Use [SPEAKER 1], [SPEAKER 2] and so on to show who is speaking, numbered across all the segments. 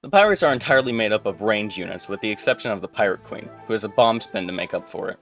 [SPEAKER 1] The pirates are entirely made up of range units, with the exception of the Pirate Queen, who has a bomb spin to make up for it.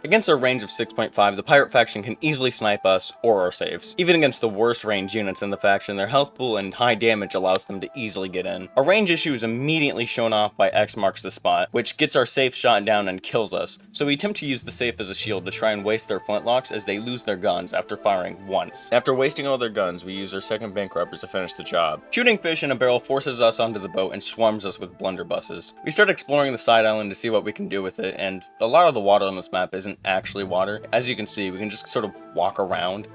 [SPEAKER 1] Against our range of 6.5, the pirate faction can easily snipe us or our safes. Even against the worst range units in the faction, their health pool and high damage allows them to easily get in. Our range issue is immediately shown off by X marks the spot, which gets our safe shot down and kills us, so we attempt to use the safe as a shield to try and waste their flintlocks as they lose their guns after firing once. After wasting all their guns, we use our second bank robbers to finish the job. Shooting fish in a barrel forces us onto the boat and swarms us with blunderbusses. We start exploring the side island to see what we can do with it, and a lot of the water on this map isn't actually water. As you can see, we can just sort of walk around,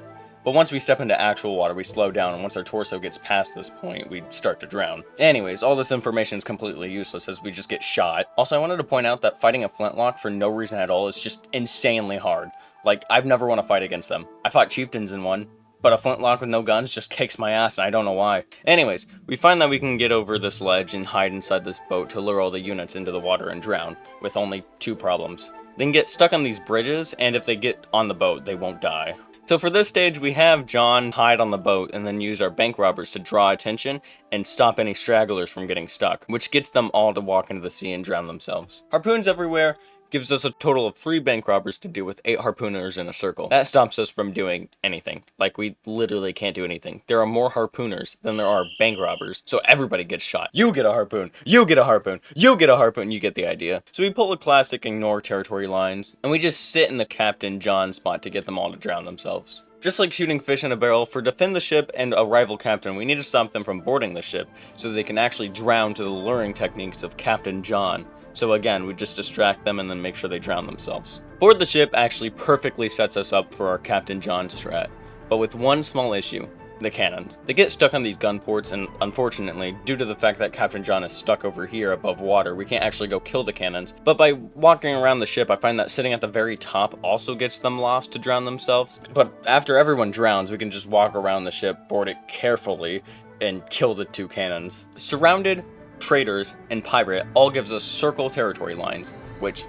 [SPEAKER 1] but once we step into actual water, we slow down, and once our torso gets past this point, we start to drown. Anyways, all this information is completely useless as we just get shot. Also, I wanted to point out that fighting a flintlock for no reason at all is just insanely hard. Like, I've never won a fight against them. I fought chieftains in one, but a flintlock with no guns just kicks my ass, and I don't know why. Anyways, we find that we can get over this ledge and hide inside this boat to lure all the units into the water and drown, with only 2 problems. They can get stuck on these bridges, and if they get on the boat, they won't die. So for this stage, we have John hide on the boat and then use our bank robbers to draw attention and stop any stragglers from getting stuck, which gets them all to walk into the sea and drown themselves. Harpoons everywhere gives us a total of 3 bank robbers to do with 8 harpooners in a circle. That stops us from doing anything. Like, we literally can't do anything. There are more harpooners than there are bank robbers, so everybody gets shot. You get a harpoon, you get a harpoon, you get a harpoon, you get the idea. So we pull a classic ignore territory lines, and we just sit in the Captain John spot to get them all to drown themselves. Just like shooting fish in a barrel, for defend the ship and a rival captain, we need to stop them from boarding the ship, so they can actually drown to the luring techniques of Captain John. So again, we just distract them and then make sure they drown themselves. Board the ship actually perfectly sets us up for our Captain John strat, but with one small issue: the cannons. They get stuck on these gun ports, and unfortunately, due to the fact that Captain John is stuck over here above water, we can't actually go kill the cannons. But by walking around the ship, I find that sitting at the very top also gets them lost to drown themselves. But after everyone drowns, we can just walk around the ship, board it carefully, and kill the 2 cannons. Surrounded, traitors, and pirate all gives us circle territory lines, which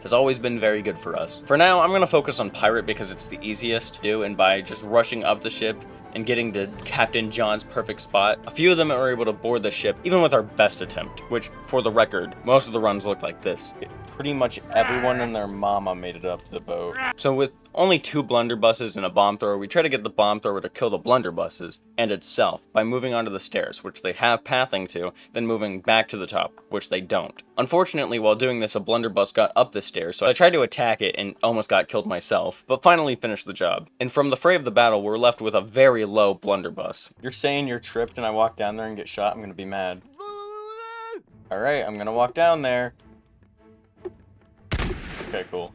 [SPEAKER 1] has always been very good for us. For now, I'm going to focus on pirate because it's the easiest to do, and by just rushing up the ship and getting to Captain John's perfect spot, a few of them are able to board the ship even with our best attempt, which, for the record, most of the runs look like this. Pretty much everyone and their mama made it up to the boat. So with only 2 blunderbusses and a bomb thrower, we try to get the bomb thrower to kill the blunderbusses and itself by moving onto the stairs, which they have pathing to, then moving back to the top, which they don't. Unfortunately, while doing this, a blunderbuss got up the stairs, so I tried to attack it and almost got killed myself, but finally finished the job. And from the fray of the battle, we're left with a very low blunderbuss. You're saying you're tripped and I walk down there and get shot? I'm gonna be mad. Alright, I'm gonna walk down there. Okay, cool.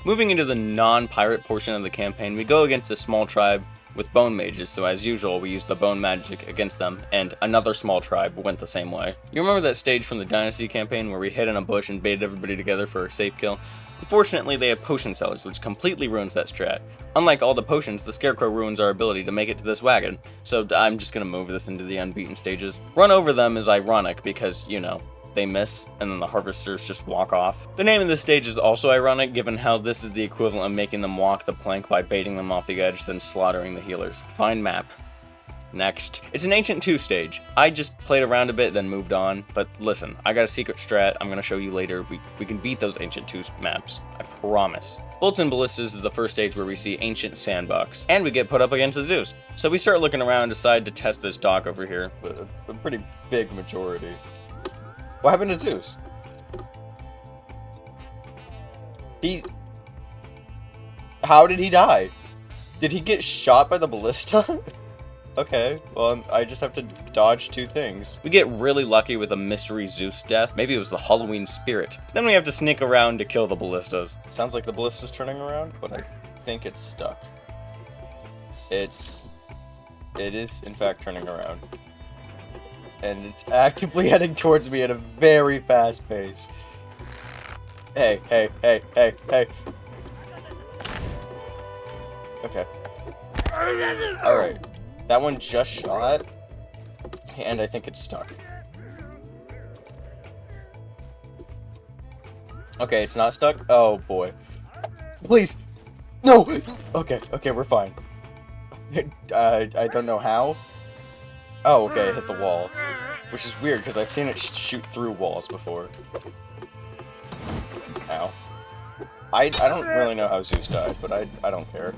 [SPEAKER 1] Moving into the non-pirate portion of the campaign, we go against a small tribe with bone mages, so as usual, we use the bone magic against them, and another small tribe went the same way. You remember that stage from the Dynasty campaign where we hid in a bush and baited everybody together for a safe kill? Unfortunately, they have potion sellers, which completely ruins that strat. Unlike all the potions, the Scarecrow ruins our ability to make it to this wagon, so I'm just gonna move this into the Unbeaten stages. Run over them is ironic because, you know, they miss, and then the harvesters just walk off. The name of this stage is also ironic, given how this is the equivalent of making them walk the plank by baiting them off the edge, then slaughtering the healers. Find map. Next. It's an Ancient 2 stage. I just played around a bit, then moved on, but listen, I got a secret strat I'm gonna show you later. We can beat those Ancient 2 maps. I promise. Bullets and Ballistas is the first stage where we see Ancient Sandbox, and we get put up against a Zeus. So we start looking around and decide to test this dock over here, with a pretty big majority. What happened to Zeus? How did he die? Did he get shot by the ballista? Okay, well, I just have to dodge 2 things. We get really lucky with a mystery Zeus death. Maybe it was the Halloween spirit. Then we have to sneak around to kill the ballistas. Sounds like the ballista's turning around, but I think it's stuck. It is, in fact, turning around. And it's actively heading towards me at a very fast pace. Hey. Okay. Alright. That one just shot. And I think it's stuck. Okay, it's not stuck. Oh boy. Please. No! Okay, okay, we're fine. I don't know how. Oh, okay, it hit the wall. Which is weird, because I've seen it shoot through walls before. Ow. I don't really know how Zeus died, but I don't care.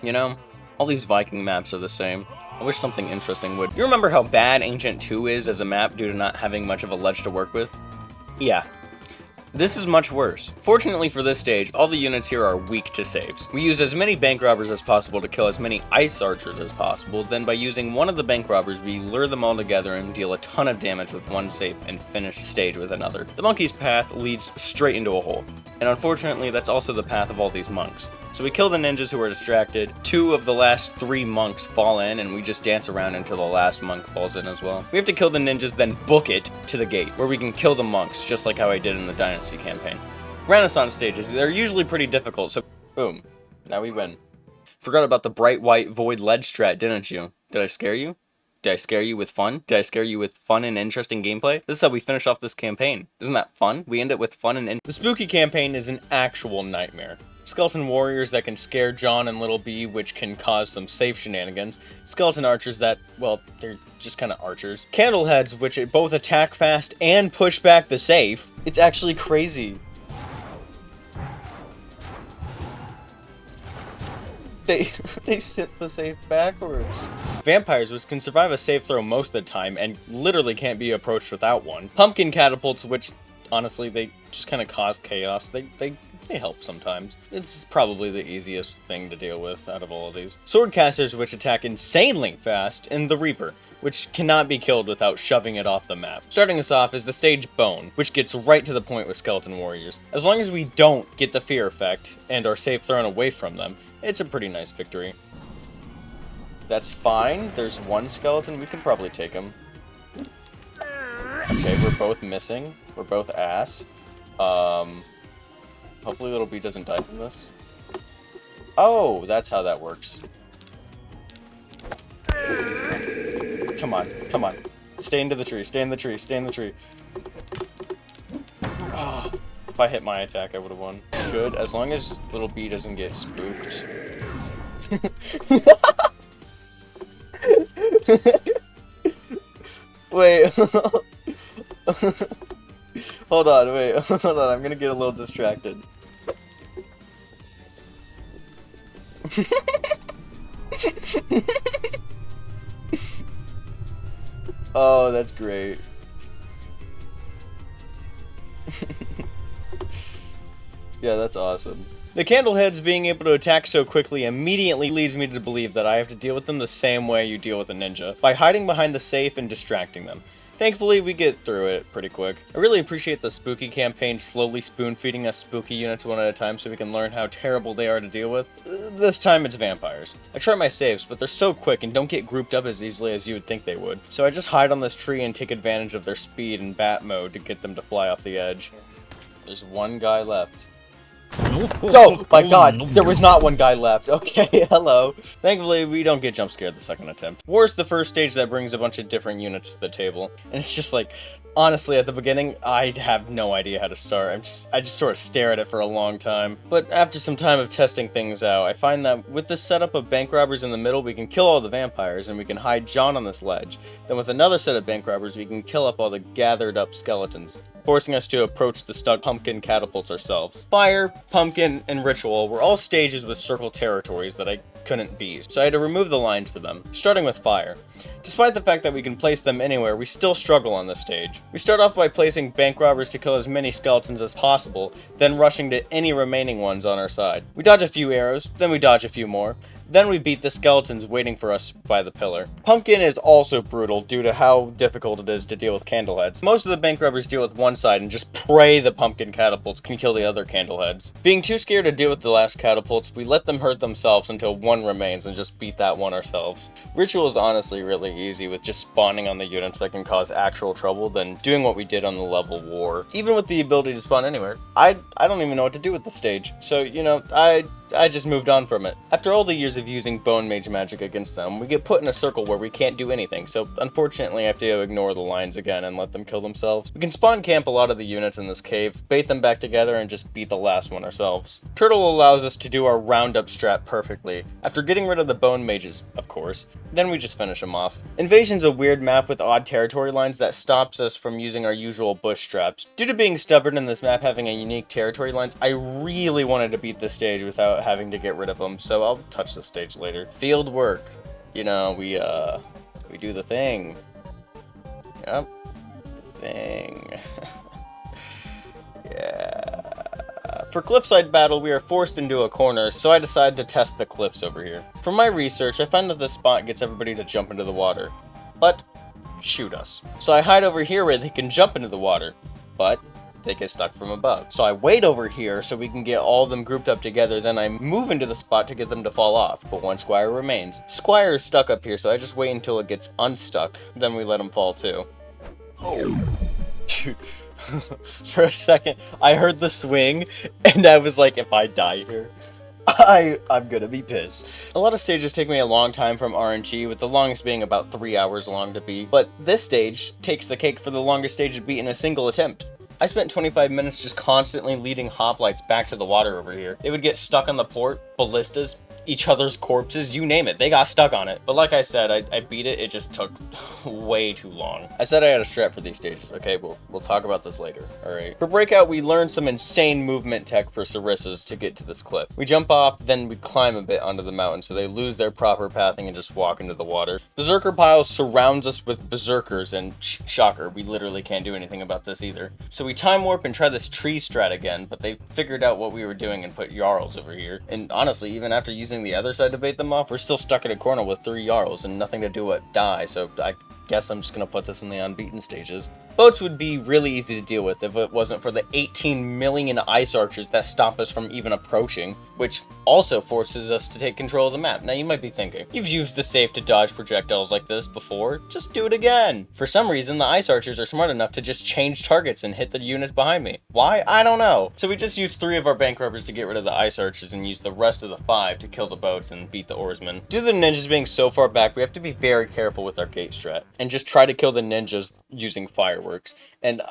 [SPEAKER 1] You know, all these Viking maps are the same. I wish something interesting would. You remember how bad Ancient 2 is as a map due to not having much of a ledge to work with? Yeah. This is much worse. Fortunately for this stage, all the units here are weak to saves. We use as many bank robbers as possible to kill as many ice archers as possible, then by using one of the bank robbers, we lure them all together and deal a ton of damage with one save and finish the stage with another. The monkey's path leads straight into a hole, and unfortunately that's also the path of all these monks. So we kill the ninjas who are distracted, 2 of the last 3 monks fall in, and we just dance around until the last monk falls in as well. We have to kill the ninjas, then book it to the gate, where we can kill the monks, just like how I did in the Dynasty campaign. Renaissance stages, they're usually pretty difficult, so boom, now we win. Forgot about the bright white void ledge strat, didn't you? Did I scare you? Did I scare you with fun? Did I scare you with fun and interesting gameplay? This is how we finish off this campaign. Isn't that fun? We end it with fun and The spooky campaign is an actual nightmare. Skeleton warriors that can scare John and Little B, which can cause some safe shenanigans. Skeleton archers that, well, they're just kind of archers. Candleheads, which both attack fast and push back the safe. It's actually crazy. They sent the safe backwards. Vampires, which can survive a safe throw most of the time and literally can't be approached without one. Pumpkin catapults, which honestly, they just kind of cause chaos. They help sometimes. It's probably the easiest thing to deal with out of all of these. Swordcasters, which attack insanely fast, and the Reaper, which cannot be killed without shoving it off the map. Starting us off is the stage Bone, which gets right to the point with Skeleton Warriors. As long as we don't get the fear effect, and are safe thrown away from them, it's a pretty nice victory. That's fine. There's one skeleton. We can probably take him. Okay, we're both missing. We're both ass. Hopefully Little B doesn't die from this. Oh, that's how that works. Come on, come on. Stay into the tree, stay in the tree, stay in the tree. Oh, if I hit my attack, I would have won. Good, as long as Little B doesn't get spooked. Wait. Hold on, wait. Hold on, I'm gonna get a little distracted. Oh, that's great. Yeah, that's awesome. The Candleheads being able to attack so quickly immediately leads me to believe that I have to deal with them the same way you deal with a ninja, by hiding behind the safe and distracting them. Thankfully, we get through it pretty quick. I really appreciate the spooky campaign slowly spoon-feeding us spooky units one at a time so we can learn how terrible they are to deal with. This time it's vampires. I try my saves, but they're so quick and don't get grouped up as easily as you would think they would. So I just hide on this tree and take advantage of their speed and bat mode to get them to fly off the edge. There's one guy left. Oh my god, there was not one guy left. Okay, hello. Thankfully, we don't get jump scared the second attempt. War's the first stage that brings a bunch of different units to the table. And it's just like, honestly, at the beginning, I have no idea how to start. I just sort of stare at it for a long time. But after some time of testing things out, I find that with this setup of bank robbers in the middle, we can kill all the vampires and we can hide John on this ledge. Then with another set of bank robbers, we can kill up all the gathered up skeletons, forcing us to approach the stuck pumpkin catapults ourselves. Fire, pumpkin, and ritual were all stages with circle territories that I couldn't beat, so I had to remove the lines for them, starting with fire. Despite the fact that we can place them anywhere, we still struggle on this stage. We start off by placing bank robbers to kill as many skeletons as possible, then rushing to any remaining ones on our side. We dodge a few arrows, then we dodge a few more. Then we beat the skeletons waiting for us by the pillar. Pumpkin is also brutal due to how difficult it is to deal with candleheads. Most of the bank robbers deal with one side and just pray the pumpkin catapults can kill the other candleheads. Being too scared to deal with the last catapults, we let them hurt themselves until one remains and just beat that one ourselves. Ritual is honestly really easy with just spawning on the units that can cause actual trouble than doing what we did on the level War. Even with the ability to spawn anywhere, I don't even know what to do with the stage. So, you know, I I just moved on from it. After all the years of using Bone Mage magic against them, we get put in a circle where we can't do anything, so unfortunately I have to ignore the lions again and let them kill themselves. We can spawn camp a lot of the units in this cave, bait them back together, and just beat the last one ourselves. Turtle allows us to do our roundup strat perfectly, after getting rid of the Bone Mages, of course. Then we just finish them off. Invasion's a weird map with odd territory lines that stops us from using our usual bush traps. Due to being stubborn in this map having a unique territory lines, I really wanted to beat this stage without having to get rid of them, so I'll touch the stage later. Field work. You know, we do the thing. Yep. The thing. Yeah. For cliffside battle, we are forced into a corner, so I decided to test the cliffs over here. From my research, I find that this spot gets everybody to jump into the water, but shoot us. So I hide over here where they can jump into the water, but they get stuck from above. So I wait over here so we can get all of them grouped up together, then I move into the spot to get them to fall off, but one Squire remains. Squire is stuck up here, so I just wait until it gets unstuck, then we let him fall too. Oh. Dude. For a second, I heard the swing, and I was like, if I die here, I'm gonna be pissed. A lot of stages take me a long time from RNG, with the longest being about 3 hours long to beat, but this stage takes the cake for the longest stage to beat in a single attempt. I spent 25 minutes just constantly leading hoplites back to the water over here. They would get stuck on the port, ballistas, each other's corpses, you name it, they got stuck on it. But like I said, I beat it, it just took way too long. I said I had a strat for these stages, okay? We'll talk about this later, alright? For Breakout, we learned some insane movement tech for Sarissas to get to this cliff. We jump off, then we climb a bit onto the mountain so they lose their proper pathing and just walk into the water. Berserker Pile surrounds us with Berserkers, and shocker, we literally can't do anything about this either. So we time warp and try this tree strat again, but they figured out what we were doing and put Jarls over here. And honestly, even after using the other side to bait them off, we're still stuck in a corner with 3 Jarls and nothing to do but die, so I guess I'm just gonna put this in the Unbeaten stages. Boats would be really easy to deal with if it wasn't for the 18 million ice archers that stop us from even approaching, which also forces us to take control of the map. Now you might be thinking, you've used the safe to dodge projectiles like this before, just do it again. For some reason, the ice archers are smart enough to just change targets and hit the units behind me. Why? I don't know. So we just used 3 of our bank robbers to get rid of the ice archers and use the rest of the 5 to kill the boats and beat the oarsmen. Due to the ninjas being so far back, we have to be very careful with our gate strat and just try to kill the ninjas using fireworks. And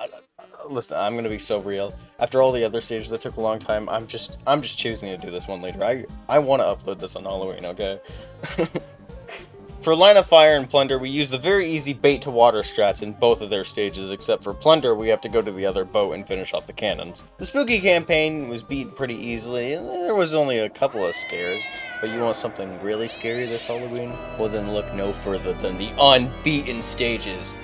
[SPEAKER 1] listen, I'm gonna be so real. After all the other stages that took a long time, I'm just choosing to do this one later. I want to upload this on Halloween, okay? For Line of Fire and Plunder, we use the very easy bait to water strats in both of their stages, except for Plunder, we have to go to the other boat and finish off the cannons. The Spooky campaign was beaten pretty easily, and there was only a couple of scares, but you want something really scary this Halloween? Well then look no further than the Unbeaten stages.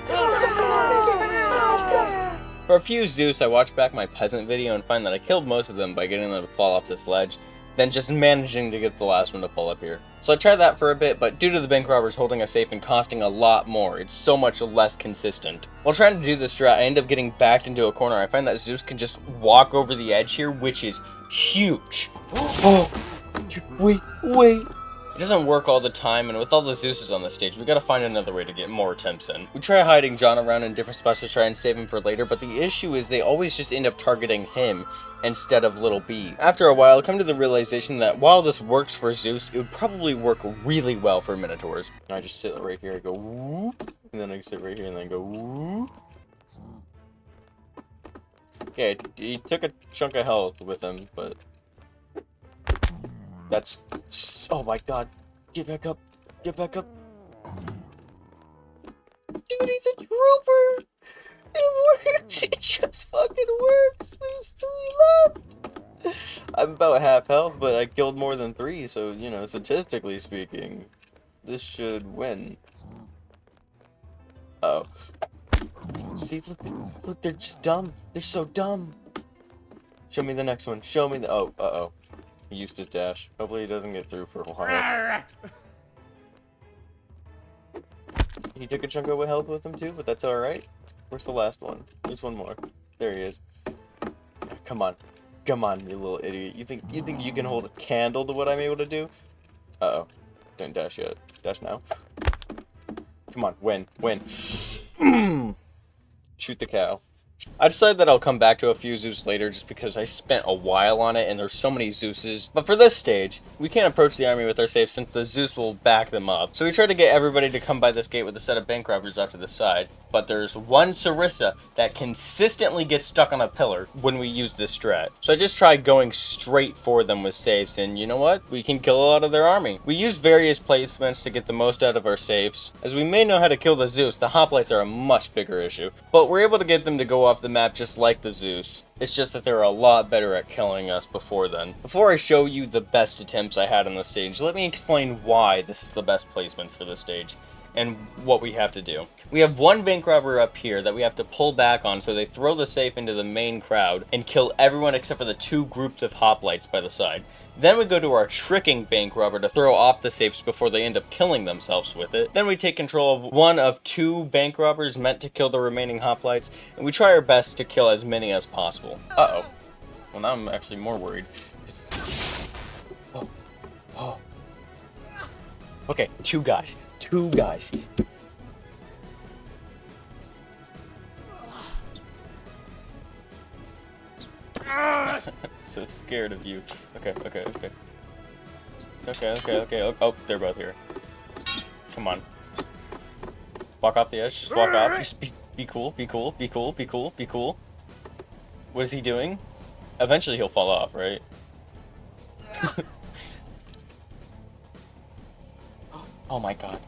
[SPEAKER 1] For a few Zeus, I watched back my peasant video and find that I killed most of them by getting them to fall off this ledge, then just managing to get the last one to fall up here. So I tried that for a bit, but due to the bank robbers holding us safe and costing a lot more, it's so much less consistent. While trying to do this strat, I end up getting backed into a corner. I find that Zeus can just walk over the edge here, which is huge. Oh, wait. It doesn't work all the time, and with all the Zeuses on the stage, we gotta find another way to get more attempts in. We try hiding John around in different spots to try and save him for later, but the issue is they always just end up targeting him instead of Little B. After a while, I come to the realization that while this works for Zeus, it would probably work really well for Minotaurs. I just sit right here and go whoop, and then I sit right here and then go whoop. Okay, he took a chunk of health with him, but that's... oh my god. Get back up. Get back up. Dude, he's a trooper! It works! It just fucking works! There's 3 left! I'm about half health, but I killed more than 3, so, you know, statistically speaking, this should win. Uh oh. See, look, they're just dumb. They're so dumb. Show me the next one. Show me the... oh, uh-oh. He used his dash. Hopefully he doesn't get through for a while. He took a chunk of health with him too, but that's alright. Where's the last one? There's one more. There he is. Come on. Come on, you little idiot. You think you can hold a candle to what I'm able to do? Uh-oh. Didn't dash yet. Dash now. Come on, win. Shoot the cow. I decided that I'll come back to a few Zeus later just because I spent a while on it and there's so many Zeuses. But for this stage, we can't approach the army with our safe since the Zeus will back them up. So we try to get everybody to come by this gate with a set of bank robbers off to the side. But there's one Sarissa that consistently gets stuck on a pillar when we use this strat. So I just tried going straight for them with safes, and you know what? We can kill a lot of their army. We use various placements to get the most out of our safes. As we may know how to kill the Zeus, the hoplites are a much bigger issue. But we're able to get them to go off the map just like the Zeus. It's just that they're a lot better at killing us before then. Before I show you the best attempts I had on the stage, let me explain why this is the best placements for this stage and what we have to do. We have one bank robber up here that we have to pull back on so they throw the safe into the main crowd and kill everyone except for the two groups of hoplites by the side. Then we go to our tricking bank robber to throw off the safes before they end up killing themselves with it. Then we take control of one of two bank robbers meant to kill the remaining hoplites, and we try our best to kill as many as possible. Uh-oh. Well, now I'm actually more worried. Oh. Okay, two guys. Two guys. So scared of you. Okay. Oh, they're both here. Come on. Walk off the edge. Just walk off. Just be cool. Be cool. What is he doing? Eventually he'll fall off, right? Oh my god.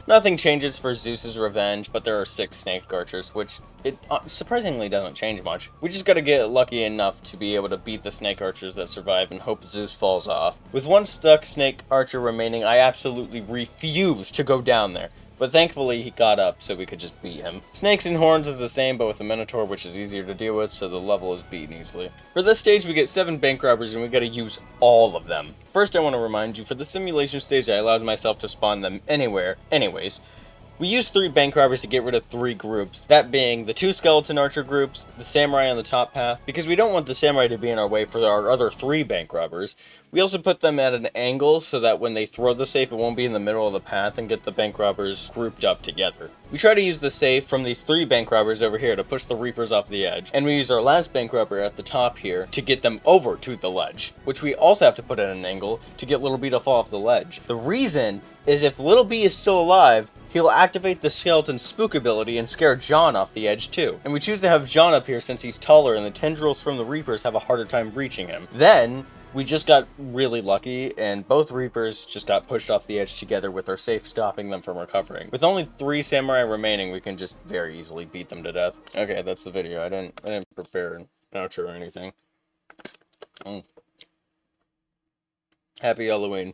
[SPEAKER 1] Nothing changes for Zeus's revenge, but there are 6 snake archers, which it surprisingly doesn't change much. We just gotta get lucky enough to be able to beat the snake archers that survive and hope Zeus falls off. With one stuck snake archer remaining, I absolutely refuse to go down there. But thankfully he got up so we could just beat him. Snakes and horns is the same, but with the Minotaur, which is easier to deal with, so the level is beaten easily. For this stage we get 7 bank robbers and we gotta use all of them. First I want to remind you, for the simulation stage I allowed myself to spawn them anywhere. Anyways, we used 3 bank robbers to get rid of 3 groups, that being the 2 skeleton archer groups, the samurai on the top path, because we don't want the samurai to be in our way for our other 3 bank robbers. We also put them at an angle so that when they throw the safe it won't be in the middle of the path and get the bank robbers grouped up together. We try to use the safe from these 3 bank robbers over here to push the reapers off the edge, and we use our last bank robber at the top here to get them over to the ledge, which we also have to put at an angle to get Little B to fall off the ledge. The reason is if Little B is still alive, he'll activate the skeleton spook ability and scare John off the edge too. And we choose to have John up here since he's taller and the tendrils from the Reapers have a harder time reaching him. Then, we just got really lucky and both Reapers just got pushed off the edge together with our safe stopping them from recovering. With only 3 samurai remaining, we can just very easily beat them to death. Okay, that's the video. I didn't prepare an outro or anything. Happy Halloween.